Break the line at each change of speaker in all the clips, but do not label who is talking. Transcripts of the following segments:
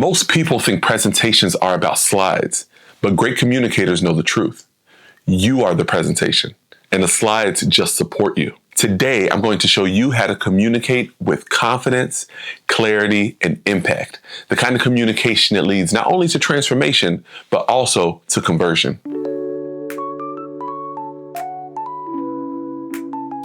Most people think presentations are about slides, but great communicators know the truth. You are the presentation, and the slides just support you. Today, I'm going to show you how to communicate with confidence, clarity, and impact. The kind of communication that leads not only to transformation, but also to conversion.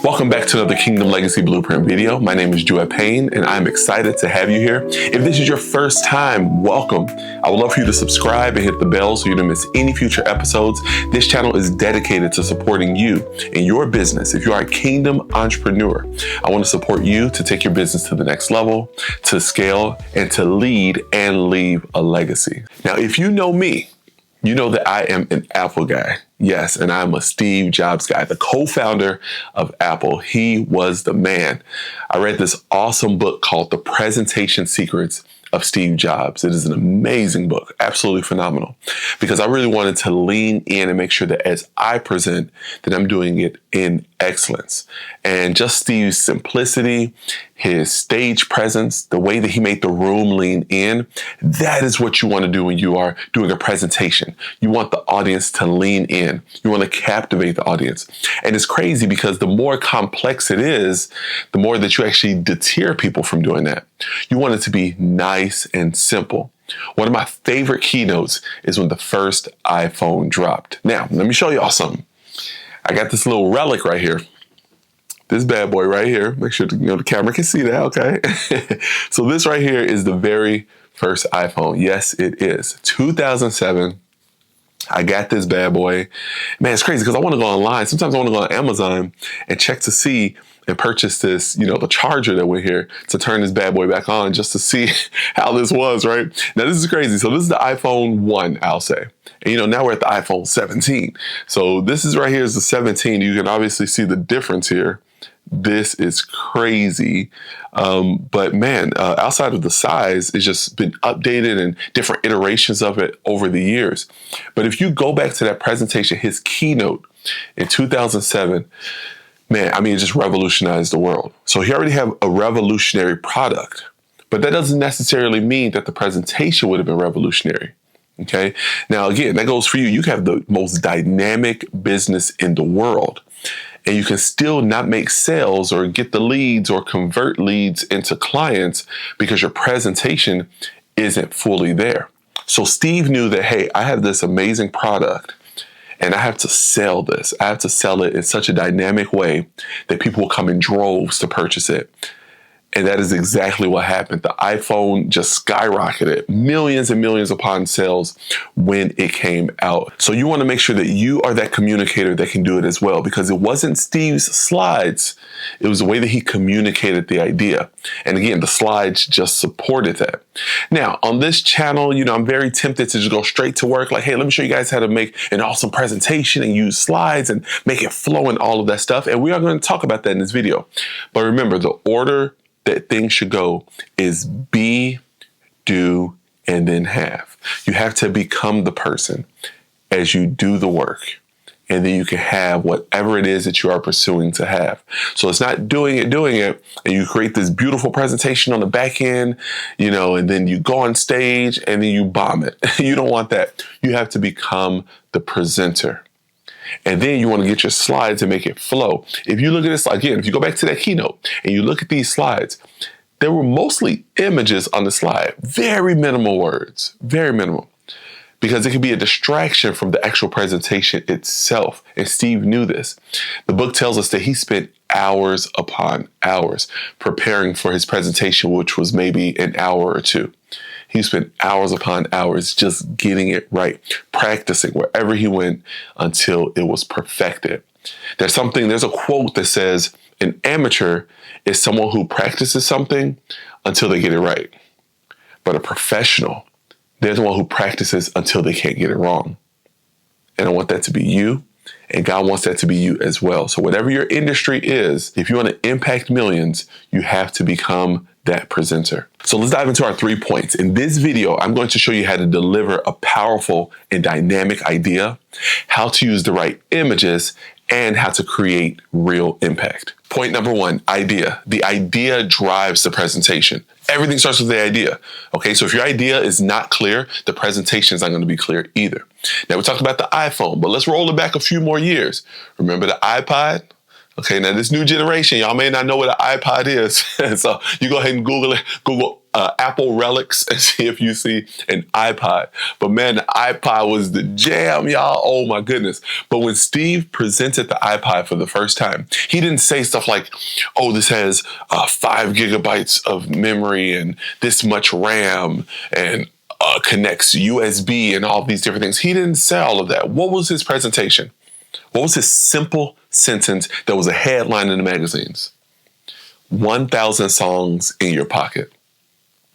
Welcome back to another Kingdom Legacy Blueprint video. My name is Juiette Payne, and I'm excited to have you here. If this is your first time, welcome. I would love for you to subscribe and hit the bell so you don't miss any future episodes. This channel is dedicated to supporting you in your business. If you are a Kingdom entrepreneur, I want to support you to take your business to the next level, to scale, and to lead and leave a legacy. Now, if you know me, you know that I am an Apple guy. Yes, and I'm a Steve Jobs guy, the co-founder of Apple. He was the man. I read this awesome book called The Presentation Secrets of Steve Jobs. It is an amazing book, absolutely phenomenal, because I really wanted to lean in and make sure that as I present, that I'm doing it in excellence. And just Steve's simplicity, his stage presence, the way that he made the room lean in, that is what you want to do when you are doing a presentation. You want the audience to lean in. You want to captivate the audience. And it's crazy because the more complex it is, the more that you actually deter people from doing that. You want it to be nice and simple. One of my favorite keynotes is when the first iPhone dropped. Now, let me show y'all something. I got this little relic right here. This bad boy right here. Make sure the camera can see that, okay? So this right here is the very first iPhone. Yes, it is. 2007. I got this bad boy. Man, it's crazy because I want to go online. Sometimes I want to go on Amazon and check to see and purchase this, the charger that went here to turn this bad boy back on just to see how this was, right? Now, this is crazy. So this is the iPhone 1, I'll say. And, now we're at the iPhone 17. So this is right here is the 17. You can obviously see the difference here. This is crazy. But man, outside of the size, it's just been updated and different iterations of it over the years. But if you go back to that presentation, his keynote in 2007, man, it just revolutionized the world. So he already have a revolutionary product, but that doesn't necessarily mean that the presentation would have been revolutionary. Okay. Now, again, that goes for you. You have the most dynamic business in the world, and you can still not make sales or get the leads or convert leads into clients because your presentation isn't fully there. So Steve knew that, hey, I have this amazing product and I have to sell this. I have to sell it in such a dynamic way that people will come in droves to purchase it. And that is exactly what happened. The iPhone just skyrocketed, millions and millions upon sales when it came out. So you want to make sure that you are that communicator that can do it as well, because it wasn't Steve's slides. It was the way that he communicated the idea. And again, the slides just supported that. Now, on this channel, I'm very tempted to just go straight to work. Like, hey, let me show you guys how to make an awesome presentation and use slides and make it flow and all of that stuff. And we are going to talk about that in this video. But remember, the order that things should go is be, do, and then have. You have to become the person as you do the work, and then you can have whatever it is that you are pursuing to have. So it's not doing it, and you create this beautiful presentation on the back end, and then you go on stage and then you bomb it. You don't want that. You have to become the presenter. And then you want to get your slides and make it flow. If you look at this, again, if you go back to that keynote and you look at these slides, there were mostly images on the slide, very minimal words, very minimal, because it could be a distraction from the actual presentation itself. And Steve knew this. The book tells us that he spent hours upon hours preparing for his presentation, which was maybe an hour or two. He spent hours upon hours just getting it right, practicing wherever he went until it was perfected. There's a quote that says, an amateur is someone who practices something until they get it right. But a professional, they're the one who practices until they can't get it wrong. And I want that to be you. And God wants that to be you as well. So whatever your industry is, if you want to impact millions, you have to become that presenter. So let's dive into our 3 points. In this video, I'm going to show you how to deliver a powerful and dynamic idea, how to use the right images, and how to create real impact. Point number one, idea. The idea drives the presentation. Everything starts with the idea. Okay, so if your idea is not clear, the presentation is not going to be clear either. Now, we talked about the iPhone, but let's roll it back a few more years. Remember the iPod? Okay, now this new generation, y'all may not know what an iPod is. So you go ahead and Google it. Google Apple relics and see if you see an iPod. But man, the iPod was the jam, y'all. Oh my goodness. But when Steve presented the iPod for the first time, he didn't say stuff like, oh, this has 5 gigabytes of memory and this much RAM and connects USB and all these different things. He didn't say all of that. What was his presentation? What was his simple sentence that was a headline in the magazines? 1,000 songs in your pocket.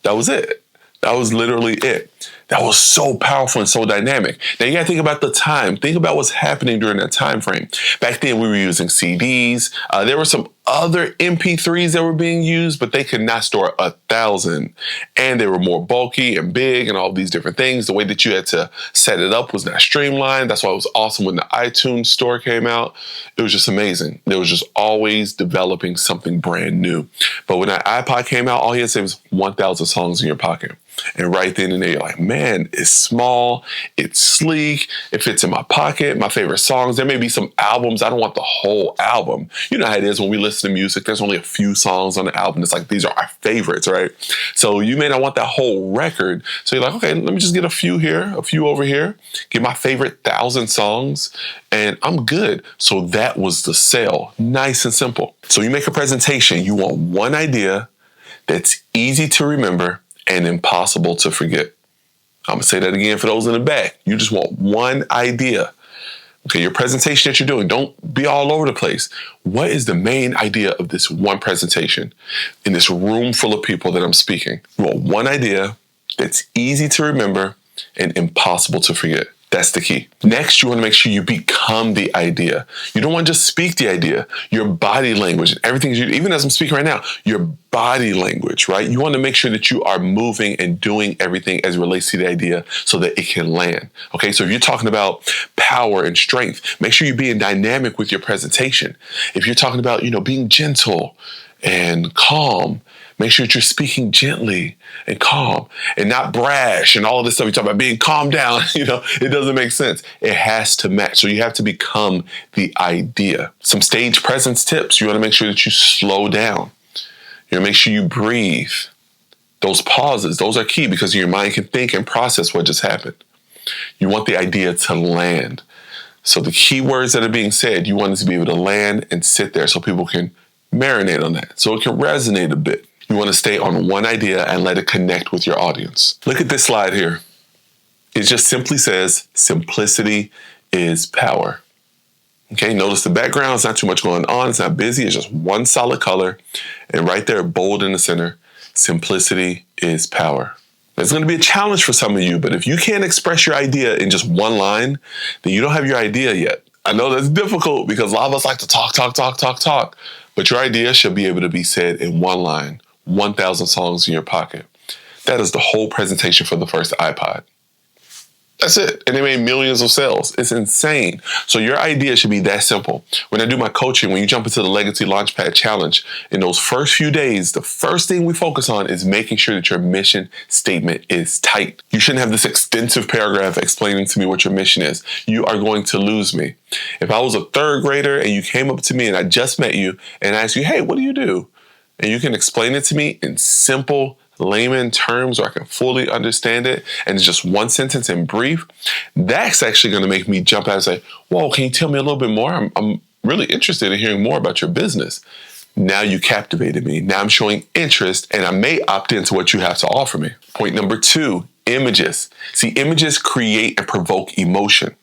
That was it. That was literally it. That was so powerful and so dynamic. Now you gotta think about the time. Think about what's happening during that time frame. Back then we were using CDs. There were some other MP3s that were being used, but they could not store 1,000. And they were more bulky and big and all these different things. The way that you had to set it up was not streamlined. That's why it was awesome when the iTunes store came out. It was just amazing. There was just always developing something brand new. But when that iPod came out, all he had to say was 1,000 songs in your pocket. And right then and there, you're like, man, it's small, it's sleek, it fits in my pocket, my favorite songs. There may be some albums. I don't want the whole album. You know how it is when we listen to music, there's only a few songs on the album. It's like, these are our favorites, right? So you may not want that whole record. So you're like, okay, let me just get a few here, a few over here, get my favorite 1,000 songs, and I'm good. So that was the sale. Nice and simple. So you make a presentation. You want one idea that's easy to remember and impossible to forget. I'm gonna say that again for those in the back. You just want one idea. Okay, your presentation that you're doing, don't be all over the place. What is the main idea of this one presentation in this room full of people that I'm speaking? You want one idea that's easy to remember and impossible to forget. That's the key. Next, you want to make sure you become the idea. You don't want to just speak the idea. Your body language and everything, even as I'm speaking right now, your body language, right? You want to make sure that you are moving and doing everything as it relates to the idea so that it can land. Okay, so if you're talking about power and strength, make sure you're being dynamic with your presentation. If you're talking about, being gentle and calm, make sure that you're speaking gently and calm and not brash and all of this stuff. You talk about being calmed down, it doesn't make sense. It has to match. So you have to become the idea. Some stage presence tips. You want to make sure that you slow down. You want to make sure you breathe. Those pauses, those are key because your mind can think and process what just happened. You want the idea to land. So the key words that are being said, you want it to be able to land and sit there so people can marinate on that, so it can resonate a bit. You want to stay on one idea and let it connect with your audience. Look at this slide here. It just simply says, simplicity is power. Okay, notice the background, it's not too much going on, it's not busy, it's just one solid color. And right there, bold in the center, simplicity is power. It's going to be a challenge for some of you, but if you can't express your idea in just one line, then you don't have your idea yet. I know that's difficult because a lot of us like to talk, but your idea should be able to be said in one line. 1,000 songs in your pocket. That is the whole presentation for the first iPod. That's it. And they made millions of sales. It's insane. So your idea should be that simple. When I do my coaching, when you jump into the Legacy Launchpad Challenge, in those first few days, the first thing we focus on is making sure that your mission statement is tight. You shouldn't have this extensive paragraph explaining to me what your mission is. You are going to lose me. If I was a third grader and you came up to me and I just met you and I asked you, hey, what do you do? And you can explain it to me in simple layman terms where I can fully understand it, and it's just one sentence and brief, that's actually going to make me jump out and say, whoa, can you tell me a little bit more? I'm really interested in hearing more about your business. Now you captivated me. Now I'm showing interest, and I may opt into what you have to offer me. Point number 2, images. See, images create and provoke emotion.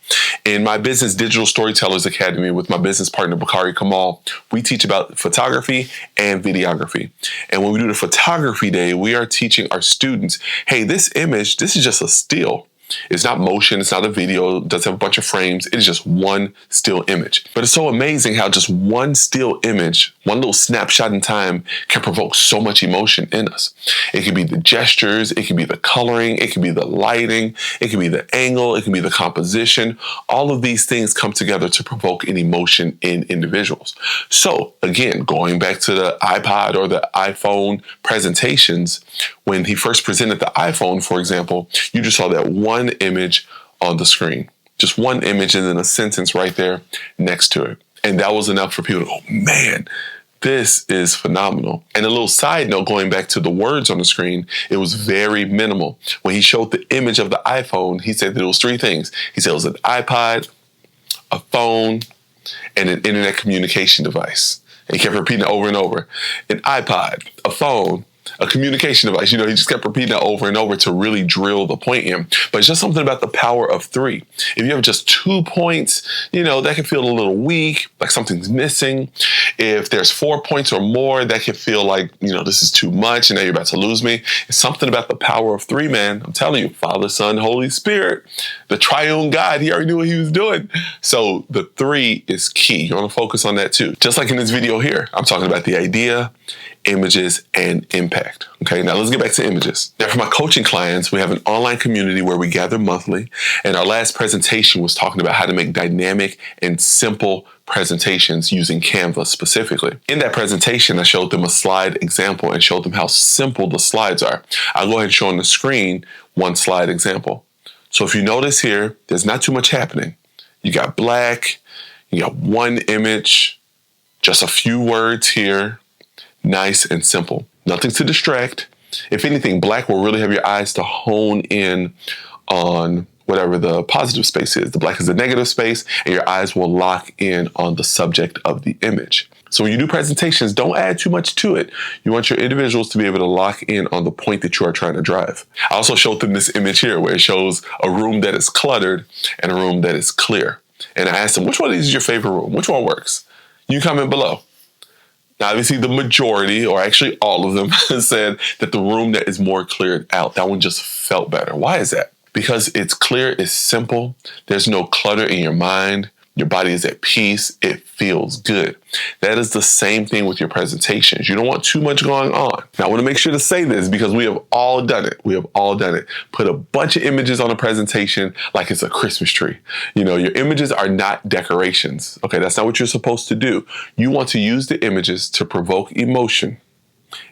In my business Digital Storytellers Academy with my business partner, Bakari Kamal, we teach about photography and videography. And when we do the photography day, we are teaching our students, hey, this image, this is just a still. It's not motion, it's not a video, it doesn't have a bunch of frames, it is just one still image. But it's so amazing how just one still image, one little snapshot in time can provoke so much emotion in us. It can be the gestures, it can be the coloring, it can be the lighting, it can be the angle, it can be the composition. All of these things come together to provoke an emotion in individuals. So again, going back to the iPod or the iPhone presentations, when he first presented the iPhone, for example, you just saw that one image on the screen, just one image and then a sentence right there next to it. And that was enough for people to go, man, this is phenomenal. And a little side note, going back to the words on the screen, it was very minimal. When he showed the image of the iPhone, he said that it was three things. He said it was an iPod, a phone, and an internet communication device. And he kept repeating it over and over. An iPod, a phone, a communication device. He just kept repeating it over and over to really drill the point in. But it's just something about the power of three. If you have just 2 points, that can feel a little weak, like something's missing. If there's 4 points or more, that can feel like, this is too much and now you're about to lose me. It's something about the power of three, man. I'm telling you, Father, Son, Holy Spirit, the triune God, he already knew what he was doing. So the three is key. You want to focus on that too. Just like in this video here, I'm talking about the idea, images, and impact. Okay, now let's get back to images. Now for my coaching clients, we have an online community where we gather monthly, and our last presentation was talking about how to make dynamic and simple presentations using Canva specifically. In that presentation, I showed them a slide example and showed them how simple the slides are. I'll go ahead and show on the screen one slide example. So if you notice here, there's not too much happening. You got black, you got one image, just a few words here, nice and simple. Nothing to distract. If anything, black will really have your eyes to hone in on whatever the positive space is. The black is the negative space, and your eyes will lock in on the subject of the image. So when you do presentations, don't add too much to it. You want your individuals to be able to lock in on the point that you are trying to drive. I also showed them this image here where it shows a room that is cluttered and a room that is clear. And I asked them, which one of these is your favorite room? Which one works? You comment below. Now, obviously, the majority, or actually all of them, said that the room that is more cleared out, that one just felt better. Why is that? Because it's clear, it's simple. There's no clutter in your mind. Your body is at peace. It feels good. That is the same thing with your presentations. You don't want too much going on. Now, I want to make sure to say this because we have all done it. We have all done it. Put a bunch of images on a presentation like it's a Christmas tree. Your images are not decorations. Okay, that's not what you're supposed to do. You want to use the images to provoke emotion.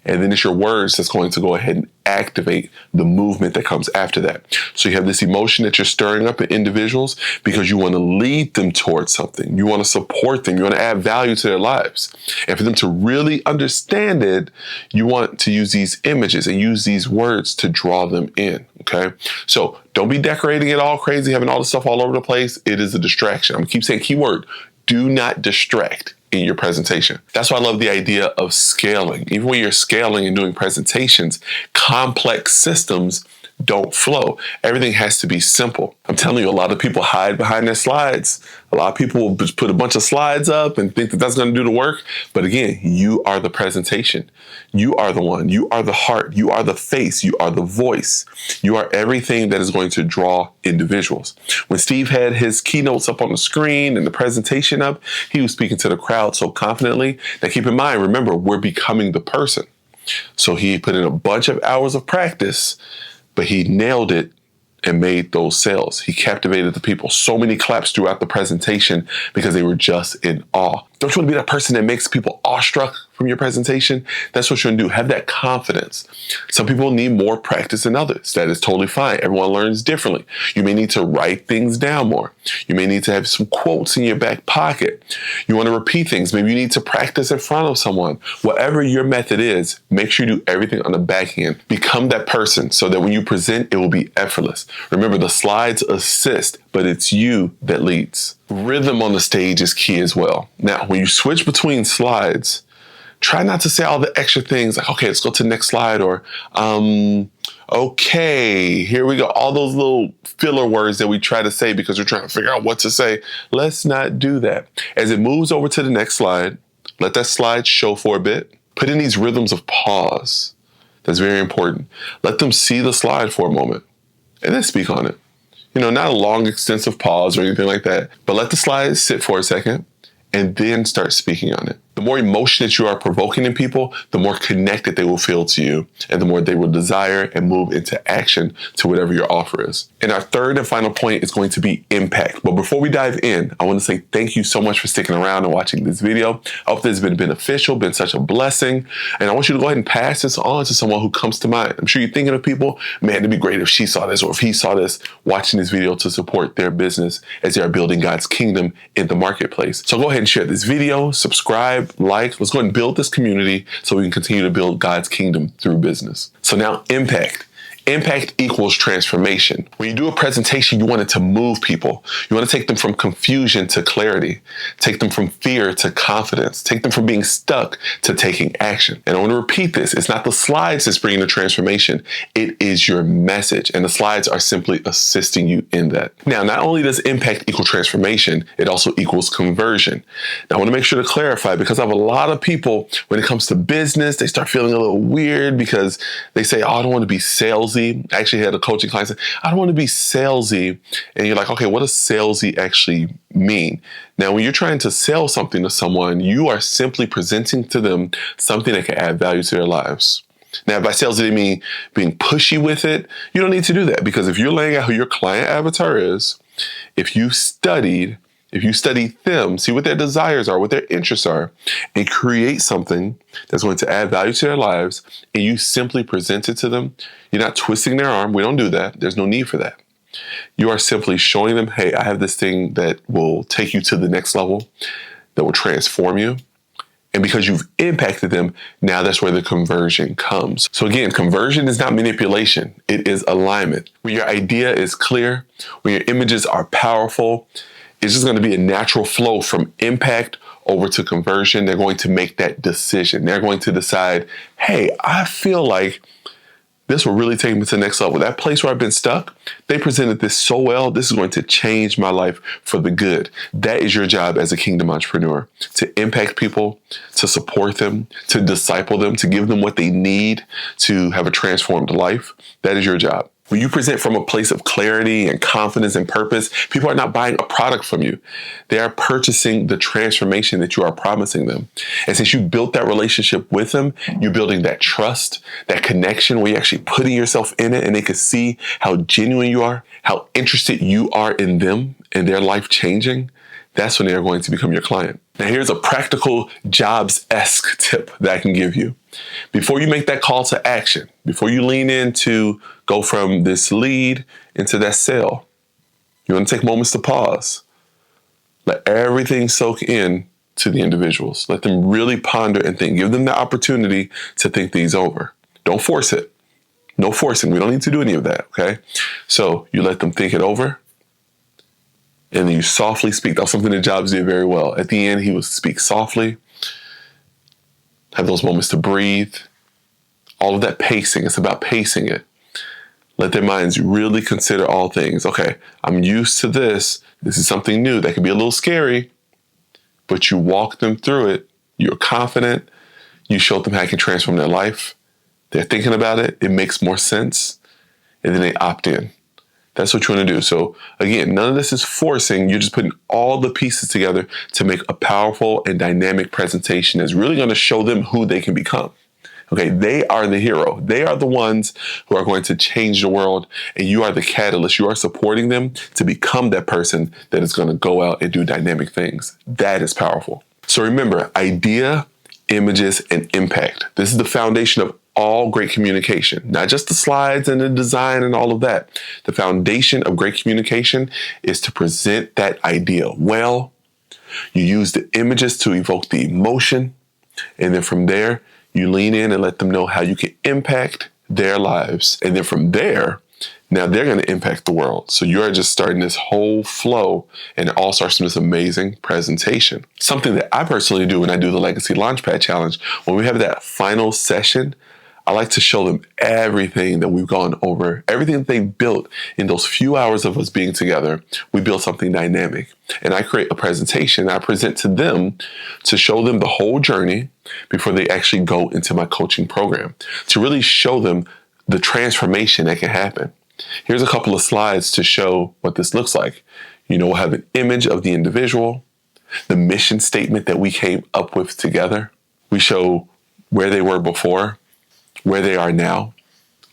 And then it's your words that's going to go ahead and activate the movement that comes after that. So you have this emotion that you're stirring up in individuals because you want to lead them towards something. You want to support them. You want to add value to their lives. And for them to really understand it, you want to use these images and use these words to draw them in. Okay. So don't be decorating it all crazy, having all the stuff all over the place. It is a distraction. I'm going to keep saying keyword. Do not distract in your presentation. That's why I love the idea of scaling. Even when you're scaling and doing presentations, complex systems don't flow. Everything has to be simple. I'm telling you, a lot of people hide behind their slides. A lot of people will just put a bunch of slides up and think that that's going to do the work. But again, you are the presentation. You are the one. You are the heart. You are the face. You are the voice. You are everything that is going to draw individuals. When Steve had his keynotes up on the screen and the presentation up, he was speaking to the crowd so confidently. Now keep in mind, remember, we're becoming the person. So he put in a bunch of hours of practice, but he nailed it and made those sales. He captivated the people. So many claps throughout the presentation because they were just in awe. Don't you want to be that person that makes people awestruck from your presentation? That's what you're going to do. Have that confidence. Some people need more practice than others. That is totally fine. Everyone learns differently. You may need to write things down more. You may need to have some quotes in your back pocket. You want to repeat things. Maybe you need to practice in front of someone. Whatever your method is, make sure you do everything on the back end. Become that person so that when you present, it will be effortless. Remember, the slides assist, but it's you that leads. Rhythm on the stage is key as well. Now, when you switch between slides, try not to say all the extra things like, okay, let's go to the next slide, or, okay, here we go. All those little filler words that we try to say because we're trying to figure out what to say. Let's not do that. As it moves over to the next slide, let that slide show for a bit. Put in these rhythms of pause. That's very important. Let them see the slide for a moment and then speak on it. Not a long, extensive pause or anything like that, but let the slides sit for a second and then start speaking on it. The more emotion that you are provoking in people, the more connected they will feel to you, and the more they will desire and move into action to whatever your offer is. And our third and final point is going to be impact. But before we dive in, I want to say thank you so much for sticking around and watching this video. I hope this has been beneficial, been such a blessing. And I want you to go ahead and pass this on to someone who comes to mind. I'm sure you're thinking of people, man, it'd be great if she saw this or if he saw this, watching this video to support their business as they are building God's kingdom in the marketplace. So go ahead and share this video, subscribe, like. Let's go ahead and build this community so we can continue to build God's kingdom through business. So now impact. Impact equals transformation. When you do a presentation, you want it to move people. You want to take them from confusion to clarity, take them from fear to confidence, take them from being stuck to taking action. And I want to repeat this. It's not the slides that's bringing the transformation. It is your message. And the slides are simply assisting you in that. Now, not only does impact equal transformation, it also equals conversion. Now, I want to make sure to clarify, because I have a lot of people, when it comes to business, they start feeling a little weird because they say, oh, I don't want to be salesy. I actually had a coaching client say, I don't want to be salesy. And you're like, okay, what does salesy actually mean? Now, when you're trying to sell something to someone, you are simply presenting to them something that can add value to their lives. Now, by salesy, they mean being pushy with it. You don't need to do that, because if you're laying out who your client avatar is, if you study them, see what their desires are, what their interests are, and create something that's going to add value to their lives, and you simply present it to them, you're not twisting their arm. We don't do that. There's no need for that. You are simply showing them, hey, I have this thing that will take you to the next level, that will transform you. And because you've impacted them, now that's where the conversion comes. So again, conversion is not manipulation. It is alignment. When your idea is clear, when your images are powerful, it's just going to be a natural flow from impact over to conversion. They're going to make that decision. They're going to decide, hey, I feel like this will really take me to the next level. That place where I've been stuck, they presented this so well. This is going to change my life for the good. That is your job as a kingdom entrepreneur, to impact people, to support them, to disciple them, to give them what they need to have a transformed life. That is your job. When you present from a place of clarity and confidence and purpose, people are not buying a product from you. They are purchasing the transformation that you are promising them. And since you built that relationship with them, you're building that trust, that connection where you're actually putting yourself in it, and they can see how genuine you are, how interested you are in them and their life changing. That's when they're going to become your client. Now, here's a practical Jobs-esque tip that I can give you. Before you make that call to action, before you lean in to go from this lead into that sale, you want to take moments to pause. Let everything soak in to the individuals. Let them really ponder and think. Give them the opportunity to think these over. Don't force it. No forcing. We don't need to do any of that, okay? So you let them think it over. And then you softly speak. That's something that Jobs did very well. At the end, he would speak softly, have those moments to breathe. All of that pacing, it's about pacing it. Let their minds really consider all things. Okay, I'm used to this. This is something new that can be a little scary, but you walk them through it. You're confident. You show them how it can transform their life. They're thinking about it. It makes more sense. And then they opt in. That's what you want to do. So again, none of this is forcing. You're just putting all the pieces together to make a powerful and dynamic presentation that's really going to show them who they can become. Okay, they are the hero. They are the ones who are going to change the world, and you are the catalyst. You are supporting them to become that person that is going to go out and do dynamic things. That is powerful. So remember, idea, images, and impact. This is the foundation of all great communication, not just the slides and the design and all of that. The foundation of great communication is to present that idea well. You use the images to evoke the emotion. And then from there, you lean in and let them know how you can impact their lives. And then from there, now they're going to impact the world. So you're just starting this whole flow, and it all starts from this amazing presentation. Something that I personally do when I do the Legacy Launchpad Challenge, when we have that final session, I like to show them everything that we've gone over, everything that they built in those few hours of us being together. We built something dynamic. And I create a presentation I present to them to show them the whole journey before they actually go into my coaching program, to really show them the transformation that can happen. Here's a couple of slides to show what this looks like. We'll have an image of the individual, the mission statement that we came up with together. We show where they were before, where they are now,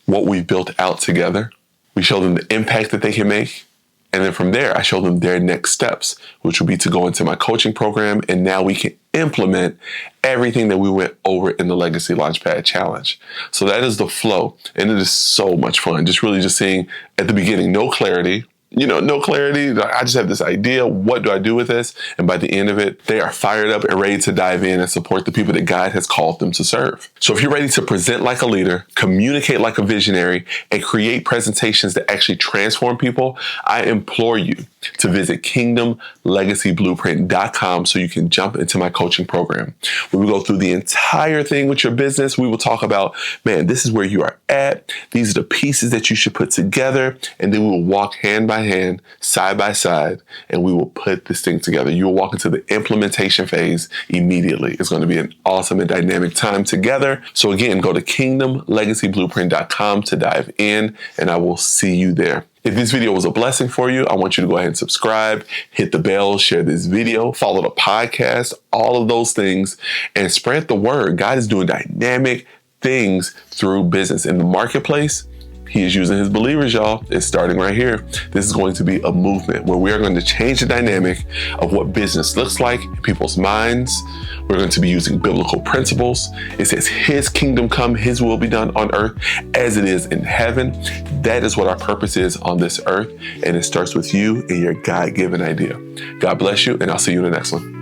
what we've built out together. We show them the impact that they can make. And then from there, I show them their next steps, which will be to go into my coaching program. And now we can implement everything that we went over in the Legacy Launchpad Challenge. So that is the flow. And it is so much fun. Just seeing at the beginning, no clarity. No clarity. I just have this idea. What do I do with this? And by the end of it, they are fired up and ready to dive in and support the people that God has called them to serve. So if you're ready to present like a leader, communicate like a visionary, and create presentations that actually transform people, I implore you to visit kingdomlegacyblueprint.com so you can jump into my coaching program. We will go through the entire thing with your business. We will talk about, this is where you are at. These are the pieces that you should put together. And then we will walk hand by hand, side by side, and we will put this thing together. You will walk into the implementation phase immediately. It's going to be an awesome and dynamic time together. So again, go to kingdomlegacyblueprint.com to dive in, and I will see you there. If this video was a blessing for you, I want you to go ahead and subscribe, hit the bell, share this video, follow the podcast, all of those things, and spread the word. God is doing dynamic things through business in the marketplace. He is using his believers, y'all. It's starting right here. This is going to be a movement where we are going to change the dynamic of what business looks like in people's minds. We're going to be using biblical principles. It says his kingdom come, his will be done on earth as it is in heaven. That is what our purpose is on this earth. And it starts with you and your God-given idea. God bless you, and I'll see you in the next one.